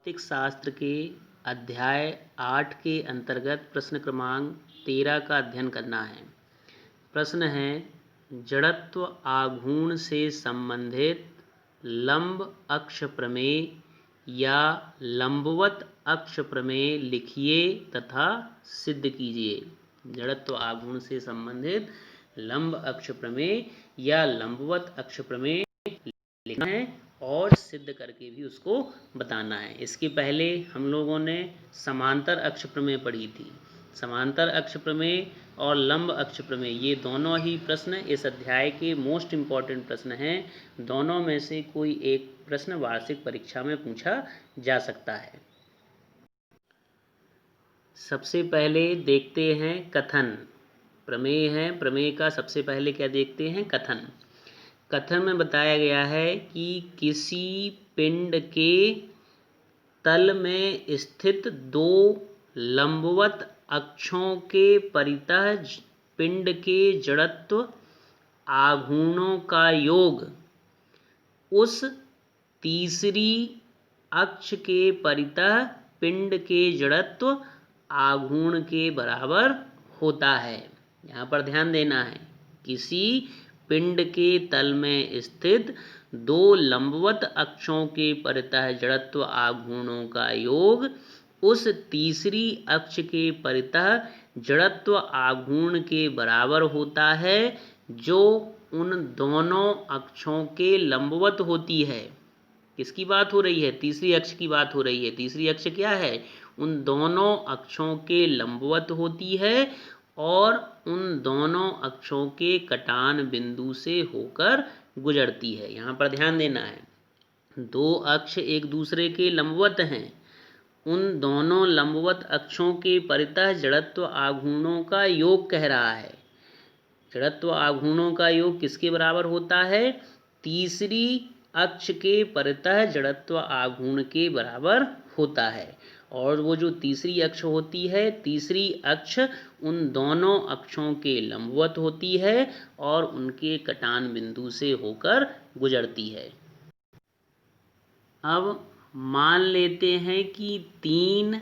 भौतिक शास्त्र के अध्याय 8 के अंतर्गत प्रश्न क्रमांक 13 का अध्ययन करना है। प्रश्न है, जड़त्व आघूर्ण से संबंधित लंब अक्ष प्रमेय या लंबवत अक्ष प्रमेय लिखिए तथा सिद्ध कीजिए। जड़त्व आघूर्ण से संबंधित लंब अक्ष प्रमेय या लंबवत अक्ष प्रमेय लिखना है और सिद्ध करके भी उसको बताना है। इसके पहले हम लोगों ने समांतर अक्ष प्रमेय पढ़ी थी। समांतर अक्ष प्रमेय और लंब अक्ष प्रमेय ये दोनों ही प्रश्न इस अध्याय के मोस्ट इम्पॉर्टेंट प्रश्न हैं। दोनों में से कोई एक प्रश्न वार्षिक परीक्षा में पूछा जा सकता है। सबसे पहले देखते हैं कथन। प्रमेय है, प्रमेय का सबसे पहले क्या देखते हैं? कथन। कथन में बताया गया है कि किसी पिंड के तल में स्थित दो लंबवत अक्षों के परितः पिंड के जड़त्व आघूर्णों का योग उस तीसरी अक्ष के परितः पिंड के जड़त्व आघूर्ण के बराबर होता है। यहाँ पर ध्यान देना है, किसी पिंड के तल में स्थित दो लंबवत अक्षों के परितः जड़त्व आघूर्णों का योग उस तीसरी अक्ष के परितः जड़त्व आघूर्ण के बराबर होता है जो उन दोनों अक्षों के लंबवत होती है। किसकी बात हो रही है? तीसरी अक्ष की बात हो रही है। तीसरी अक्ष क्या है? उन दोनों अक्षों के लंबवत होती है और उन दोनों अक्षों के कटान बिंदु से होकर गुजरती है। यहाँ पर ध्यान देना है, दो अक्ष एक दूसरे के लंबवत हैं। उन दोनों लंबवत अक्षों के परितः जड़त्व आघूर्णों का योग कह रहा है। जड़त्व आघूर्णों का योग किसके बराबर होता है? तीसरी अक्ष के परितः जड़त्व आघूर्ण के बराबर होता है। और वो जो तीसरी अक्ष होती है, तीसरी अक्ष उन दोनों अक्षों के लंबवत होती है और उनके कटान बिंदु से होकर गुजरती है। अब मान लेते हैं कि तीन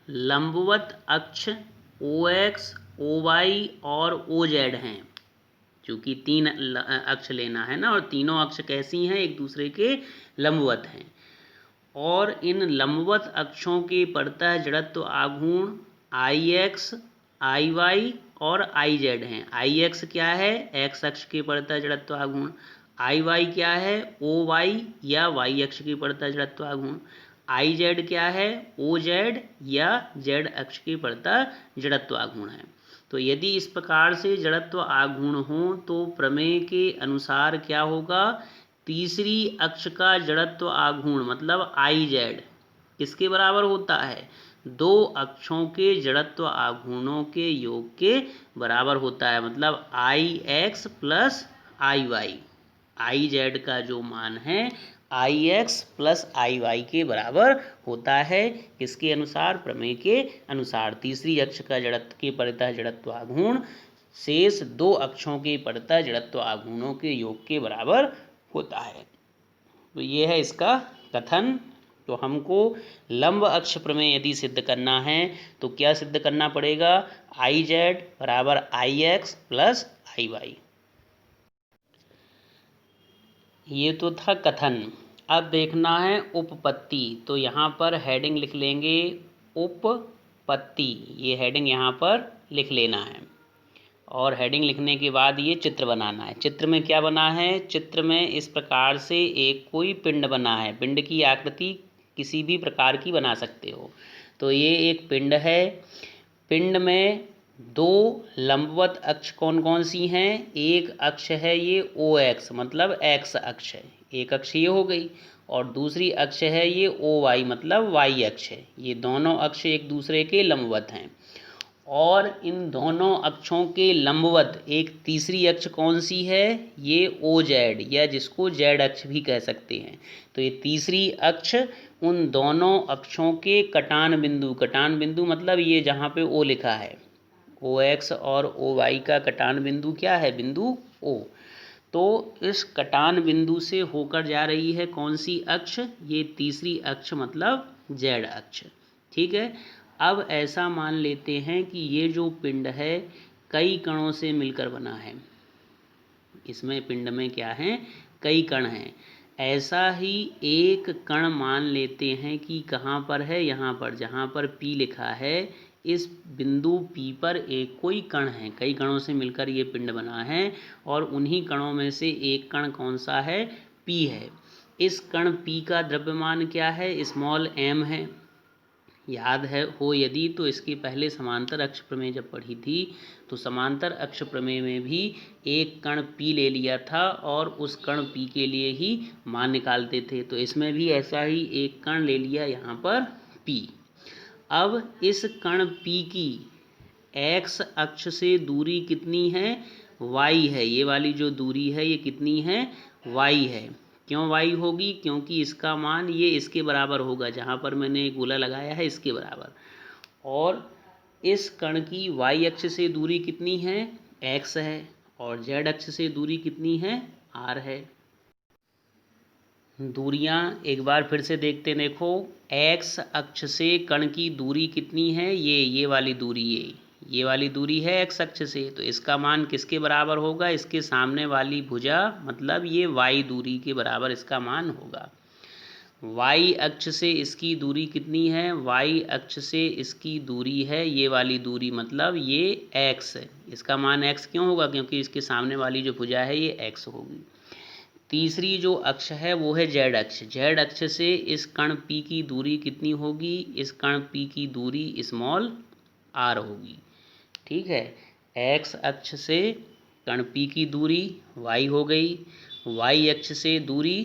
लंबवत अक्ष OX, OY और OZ हैं। चूँकि तीन अक्ष लेना है ना, और तीनों अक्ष कैसी हैं? एक दूसरे के लंबवत हैं। और इन लंबवत अक्षों के परितः जड़त्व आघूर्ण IX, IY और IZ हैं। IX क्या है? X अक्ष के परितः जड़त्व आघूर्ण। IY क्या है? OY या Y अक्ष के परितः जड़त्व आघूर्ण। IZ क्या है? OZ या Z अक्ष के परितः जड़त्व आघूर्ण है। तो यदि इस प्रकार से जड़त्व आघूर्ण हो तो प्रमेय के अनुसार क्या होगा? तीसरी अक्ष का जड़त्व आघूर्ण मतलब IZ किसके बराबर होता है? दो अक्षों के जड़त्व आघूर्णों के योग के बराबर होता है, मतलब IX प्लस IY। IZ का जो मान है IX प्लस IY के बराबर होता है। किसके अनुसार? प्रमेय के अनुसार। तीसरी अक्ष का जड़त्व के परितः जड़त्व आघूर्ण शेष दो अक्षों के परितः जड़त्व आघूर्णों के योग के बराबर होता है। तो ये है इसका कथन। तो हमको लंब अक्ष प्रमेय यदि सिद्ध करना है तो क्या सिद्ध करना पड़ेगा? IZ बराबर IX प्लस IY। ये तो था कथन। अब देखना है उपपत्ति। तो यहाँ पर हेडिंग लिख लेंगे उपपत्ति। ये हेडिंग यहाँ पर लिख लेना है और हेडिंग लिखने के बाद ये चित्र बनाना है। चित्र में क्या बना है? चित्र में इस प्रकार से एक कोई पिंड बना है। पिंड की आकृति किसी भी प्रकार की बना सकते हो। तो ये एक पिंड है। पिंड में दो लंबवत अक्ष कौन कौन सी हैं? एक अक्ष है ये OX मतलब X अक्ष है, एक अक्ष ये हो गई, और दूसरी अक्ष है ये OY मतलब Y अक्ष है। ये दोनों अक्ष एक दूसरे के लंबवत हैं। और इन दोनों अक्षों के लंबवत एक तीसरी अक्ष कौन सी है? ये OZ या जिसको Z अक्ष भी कह सकते हैं। तो ये तीसरी अक्ष उन दोनों अक्षों के कटान बिंदु मतलब ये जहाँ पे O लिखा है, OX और OY का कटान बिंदु क्या है? बिंदु O। तो इस कटान बिंदु से होकर जा रही है कौन सी अक्ष, ये तीसरी अक्ष मतलब जेड अक्ष। ठीक है, अब ऐसा मान लेते हैं कि ये जो पिंड है कई कणों से मिलकर बना है, इसमें पिंड में क्या है, कई कण हैं। ऐसा ही एक कण मान लेते हैं कि कहाँ पर है, यहाँ पर, जहाँ पर P लिखा है इस बिंदु P पर एक कोई कण है, कई कणों से मिलकर ये पिंड बना है और उन्हीं कणों में से एक कण कौन सा है, P है। इस कण P का द्रव्यमान क्या है, स्मॉल m है। याद है हो यदि तो इसके पहले समांतर अक्ष प्रमेय जब पढ़ी थी तो समांतर अक्ष प्रमेय में भी एक कण P ले लिया था और उस कण P के लिए ही मान निकालते थे, तो इसमें भी ऐसा ही एक कण ले लिया यहाँ पर P। अब इस कण P की x अक्ष से दूरी कितनी है, y है। ये वाली जो दूरी है ये कितनी है, y है। क्यों y होगी, क्योंकि इसका मान ये इसके बराबर होगा, जहाँ पर मैंने एक गोला लगाया है इसके बराबर। और इस कण की y अक्ष से दूरी कितनी है, x है, और z अक्ष से दूरी कितनी है, r है। दूरियां एक बार फिर से देखते, देखो x अक्ष से कण की दूरी कितनी है, ये वाली दूरी, ये वाली दूरी है x अक्ष से, तो इसका मान किसके बराबर होगा, इसके सामने वाली भुजा मतलब ये y दूरी के बराबर इसका मान होगा। y अक्ष से इसकी दूरी कितनी है, y अक्ष से इसकी दूरी है ये वाली दूरी मतलब ये x है, इसका मान x क्यों होगा, क्योंकि इसके सामने वाली जो भुजा है ये x होगी। तीसरी जो अक्ष है वो है जेड अक्ष। जेड अक्ष से इस कण P की दूरी कितनी होगी, इस कण P की दूरी स्मॉल r होगी। ठीक है, x अक्ष से कण P की दूरी y हो गई, y अक्ष से दूरी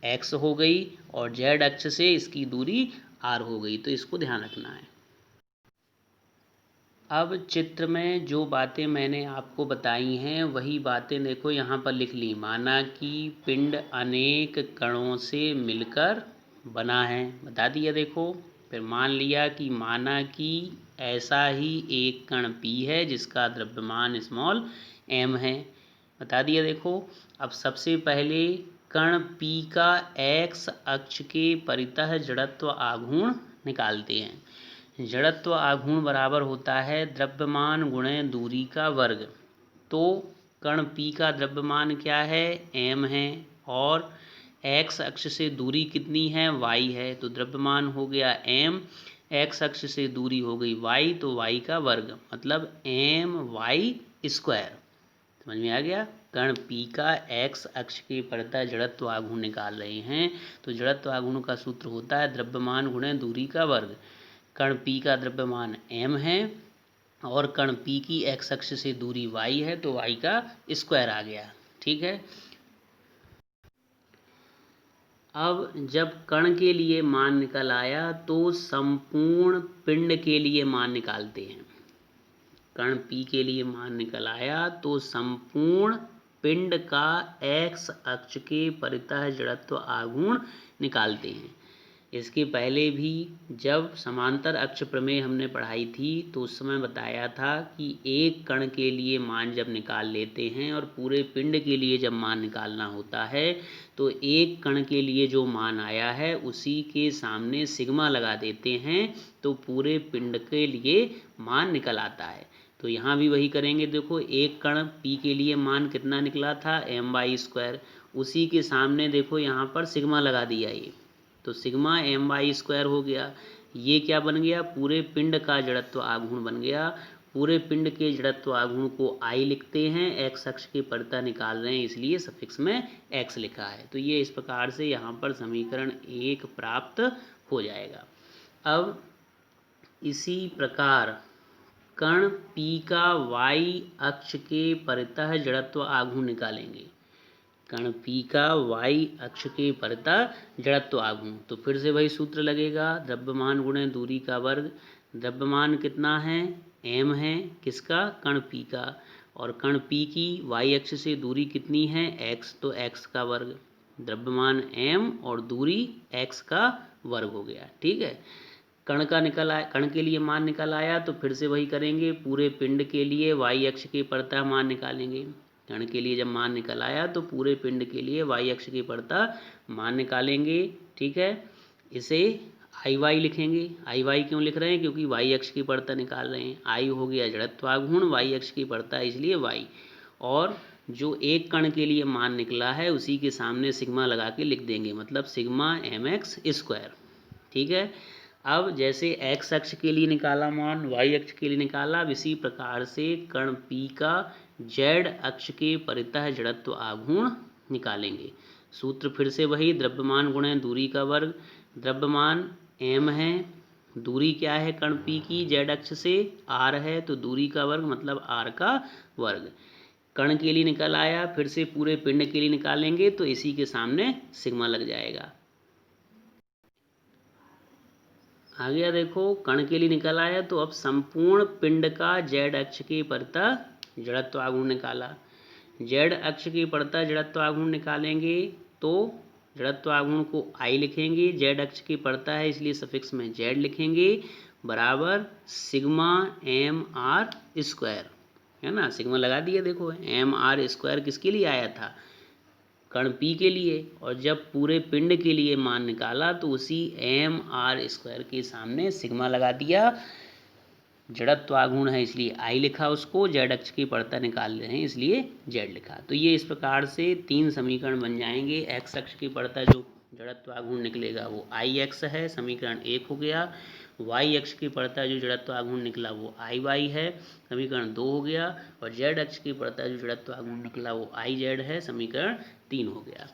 x हो गई और z अक्ष से इसकी दूरी r हो गई, तो इसको ध्यान रखना है। अब चित्र में जो बातें मैंने आपको बताई हैं वही बातें देखो यहाँ पर लिख ली। माना कि पिंड अनेक कणों से मिलकर बना है, बता दिया देखो। फिर मान लिया कि माना कि ऐसा ही एक कण P है जिसका द्रव्यमान स्मॉल m है, बता दिया देखो। अब सबसे पहले कण P का x अक्ष के परितः जड़त्व आघूर्ण निकालते हैं। जड़त्व आघूर्ण बराबर होता है द्रव्यमान गुणे दूरी का वर्ग। तो कण P का द्रव्यमान क्या है, m है, और x अक्ष से दूरी कितनी है, y है, तो द्रव्यमान हो गया m, x अक्ष से दूरी हो गई y, तो y का वर्ग मतलब my स्क्वायर। समझ में आ गया। कण P का x अक्ष के परितः जड़त्व आघूर्ण निकाल रहे हैं, तो जड़त्व आघूर्ण का सूत्र होता है द्रव्यमान गुणे दूरी का वर्ग। कण P का द्रव्यमान m है और कण P की x अक्ष से दूरी y है, तो y का स्क्वायर आ गया। ठीक है, अब जब कण के लिए मान निकल आया तो संपूर्ण पिंड के लिए मान निकालते हैं। कण P के लिए मान निकल आया तो संपूर्ण पिंड का x अक्ष के परितः जड़त्व आघूर्ण निकालते हैं। इसके पहले भी जब समांतर अक्ष प्रमेय हमने पढ़ाई थी तो उस समय बताया था कि एक कण के लिए मान जब निकाल लेते हैं और पूरे पिंड के लिए जब मान निकालना होता है तो एक कण के लिए जो मान आया है उसी के सामने सिग्मा लगा देते हैं, तो पूरे पिंड के लिए मान निकल आता है। तो यहाँ भी वही करेंगे। देखो एक कण P के लिए मान कितना निकला था, my², उसी के सामने देखो यहाँ पर सिग्मा लगा दिया ये, तो सिग्मा my² हो गया। ये क्या बन गया, पूरे पिंड का जड़त्व आघूर्ण बन गया। पूरे पिंड के जड़त्व आघूर्ण को I लिखते हैं, x अक्ष के परितः निकाल रहे हैं इसलिए सफिक्स में x लिखा है। तो ये इस प्रकार से यहाँ पर समीकरण 1 प्राप्त हो जाएगा। अब इसी प्रकार कण P का y अक्ष के परितः जड़त्व आघूर्ण निकालेंगे। कण P का y अक्ष के परितः जड़त्व आघूर्ण, तो फिर से वही सूत्र लगेगा, द्रव्यमान गुणे दूरी का वर्ग। द्रव्यमान कितना है, m है, किसका, कण P का, और कण P की y अक्ष से दूरी कितनी है, x, तो x का वर्ग। द्रव्यमान m और दूरी x का वर्ग हो गया। ठीक है, कण का निकल आया, कण के लिए मान निकल आया तो फिर से वही करेंगे। पूरे पिंड के लिए y अक्ष के परितः मान निकालेंगे। कण के लिए जब मान निकल आया तो पूरे पिंड के लिए वाई अक्ष की पड़ता मान निकालेंगे। ठीक है, इसे आई वाई लिखेंगे। आई वाई क्यों लिख रहे हैं? क्योंकि वाई अक्ष की पड़ता निकाल रहे हैं। आई हो गया जड़त्वाघूर्ण, वाई अक्ष की पड़ता है इसलिए वाई, और जो एक कण के लिए मान निकला है उसी के सामने सिग्मा लगा के लिख देंगे, मतलब सिग्मा एम एक्स स्क्वायर। ठीक है, अब जैसे x अक्ष के लिए निकाला मान, y अक्ष के लिए निकाला, अब इसी प्रकार से कण P का z अक्ष के परितः जड़त्व आघूर्ण निकालेंगे। सूत्र फिर से वही, द्रव्यमान गुणे दूरी का वर्ग। द्रव्यमान m है, दूरी क्या है कण P की z अक्ष से? r है, तो दूरी का वर्ग मतलब r का वर्ग। कण के लिए निकल आया, फिर से पूरे पिंड के लिए निकालेंगे तो इसी के सामने सिग्मा लग जाएगा। आ गया, देखो कण के लिए निकल आया, तो अब संपूर्ण पिंड का z अक्ष की परितः जड़त्व आघूर्ण निकाला। z अक्ष की परितः जड़त्व आघूर्ण निकालेंगे तो जड़त्व आघूर्ण को I लिखेंगे, z अक्ष की परितः है इसलिए सफिक्स में z लिखेंगे, बराबर सिग्मा एम आर स्क्वायर, है ना, सिग्मा लगा दिया। देखो एम आर स्क्वायर किसके लिए आया था? कण P के लिए, और जब पूरे पिंड के लिए मान निकाला तो उसी एम आर स्क्वायर के सामने सिग्मा लगा दिया। जड़त्व आघूर्ण है इसलिए I लिखा, उसको z अक्ष की पड़ता निकाल रहे हैं इसलिए z लिखा। तो ये इस प्रकार से 3 समीकरण बन जाएंगे। x अक्ष की पड़ता जो जड़त्व आघूर्ण निकलेगा वो Ix है, समीकरण 1 हो गया। y अक्ष की पड़ता जो जड़त्व आघूर्ण निकला वो Iy है, समीकरण 2 हो गया। और z अक्ष की पड़ता जो जड़त्व आघूर्ण निकला वो Iz है, समीकरण 3 हो गया।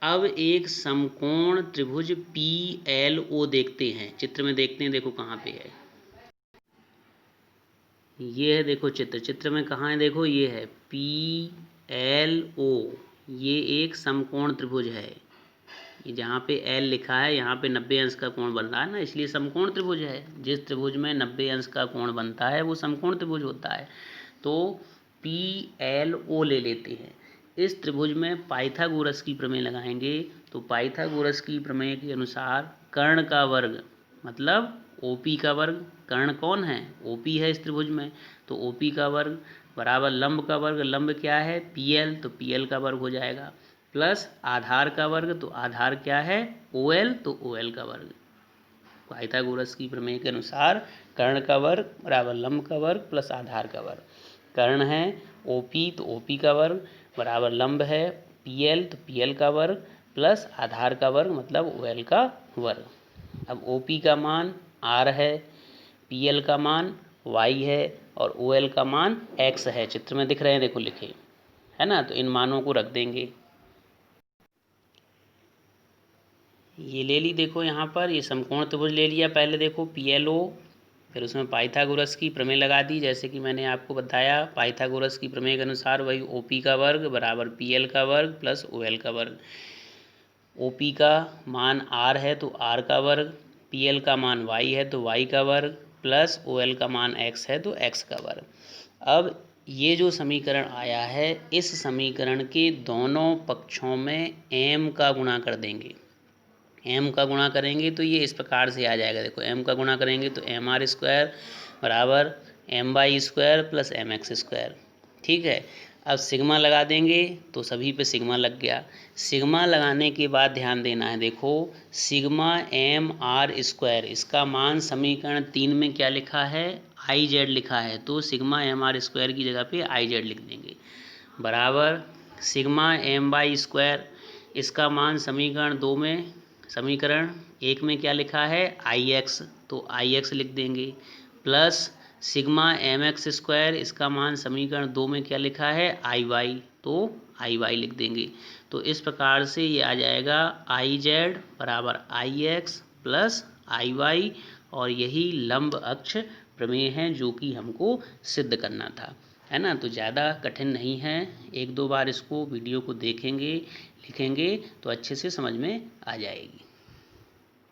अब एक समकोण त्रिभुज PLO देखते हैं, चित्र में देखते हैं, देखो कहाँ पे है। ये है, देखो चित्र में कहाँ है? देखो ये है PLO, ये एक समकोण त्रिभुज है। ये जहाँ पे L लिखा है यहाँ पे 90 अंश का कोण बन रहा है ना, इसलिए समकोण त्रिभुज है। जिस त्रिभुज में 90 अंश का कोण बनता है वो समकोण त्रिभुज होता है। तो PLO ले लेते हैं। इस त्रिभुज में पाइथागोरस की प्रमेय लगाएंगे, तो पाइथागोरस की प्रमेय के अनुसार कर्ण का वर्ग मतलब OP का वर्ग, कर्ण कौन है? OP है इस त्रिभुज में, तो OP का वर्ग बराबर लंब का वर्ग, लंब क्या है? PL, तो PL का वर्ग हो जाएगा, प्लस आधार का वर्ग, तो आधार क्या है? OL, तो OL का वर्ग। पाइथागोरस की प्रमेय के अनुसार कर्ण का वर्ग बराबर लंब का वर्ग प्लस आधार का वर्ग। कर्ण है OP, तो OP का वर्ग बराबर लंब है PL, तो PL का वर्ग प्लस आधार का वर्ग मतलब OL का वर्ग। अब OP का मान R है, PL का मान Y है और OL का मान X है। चित्र में दिख रहे हैं, देखो लिखे है ना, तो इन मानों को रख देंगे। ये ले ली, देखो यहाँ पर ये समकोण त्रिभुज ले लिया पहले, देखो PLO, फिर उसमें पाइथागोरस की प्रमेय लगा दी। जैसे कि मैंने आपको बताया पाइथागोरस की प्रमेय के अनुसार वही OP का वर्ग बराबर PL का वर्ग प्लस OL का वर्ग। OP का मान R है तो R का वर्ग, PL का मान Y है तो Y का वर्ग प्लस OL का मान X है तो X का वर्ग। अब ये जो समीकरण आया है, इस समीकरण के दोनों पक्षों में m का गुणा कर देंगे। m का गुणा करेंगे तो ये इस प्रकार से आ जाएगा, देखो m का गुणा करेंगे तो एम आर स्क्वायर बराबर M Y square plus M X square. ठीक है, अब सिग्मा लगा देंगे तो सभी पे सिग्मा लग गया। सिग्मा लगाने के बाद ध्यान देना है, देखो सिग्मा एम आर स्क्वायर, इसका मान समीकरण 3 में क्या लिखा है? आई जेड लिखा है, तो सिग्मा एम आर स्क्वायर की जगह पे आई जेड लिख देंगे, बराबर सिग्मा एम वाई स्क्वायर, इसका मान समीकरण 2 में, समीकरण 1 में क्या लिखा है? आई एक्स, तो आई एक्स लिख देंगे, plus sigma M X square, इसका मान समीकरण 2 में क्या लिखा है? आई वाई, तो आई वाई लिख देंगे। तो इस प्रकार से ये आ जाएगा आई जेड बराबर आई एक्स प्लस आई वाई, और यही लंब अक्ष प्रमेय है जो कि हमको सिद्ध करना था, है ना। तो ज़्यादा कठिन नहीं है, 1-2 बार इसको वीडियो को देखेंगे लिखेंगे तो अच्छे से समझ में आ जाएगी।